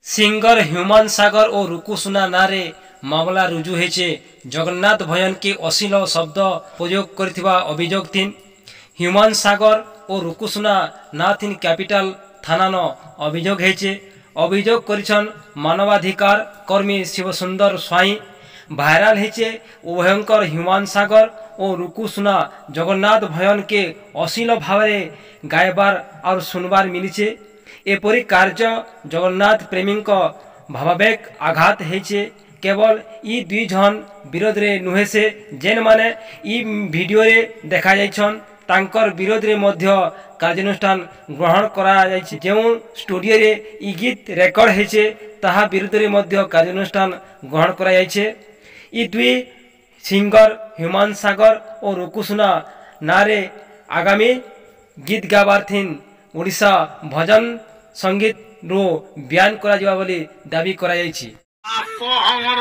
Singer human सागर और रुकुसुना नारे मामला रुजु होइछे। जगन्नाथ भयन के अश्लील शब्द प्रयोग करथिबा अभियोग थिन। ह्यूमान सागर और रुकुसुना ना थिन कैपिटल थानान अभियोग होइछे। अभियोग करिछन मानवाधिकार कर्मी शिवसुंदर स्वाई। भाइराल होइछे उभयंकर ह्यूमान सागर और रुकुसुना जगन्नाथ भयन के अश्लील भाव गायबार और सुनबार मिलीचे। एपरी कार्य जगन्नाथ प्रेमी भावावेग आघात होइछे। केवल ई दुई जन विरोध रे नुहे से जेन माने ई वीडियो रे देखा जाइछन तांकर विरोध रे मध्य कार्यानुष्ठान ग्रहण करा जाइछे। जेउ स्टूडियो रे ई गीत रेकर्ड होइछे ताहा विरोध रे मध्य कार्यानुष्ठान ग्रहण करा जाइछे। ई दुई सिंगर ह्यूमान सागर और रुकुसुना नारे आगामी गीत गाबार थिन ओडिशा भजन संगीत रो बयान करा जिबा बोली दाबी करा जाइछि। भोला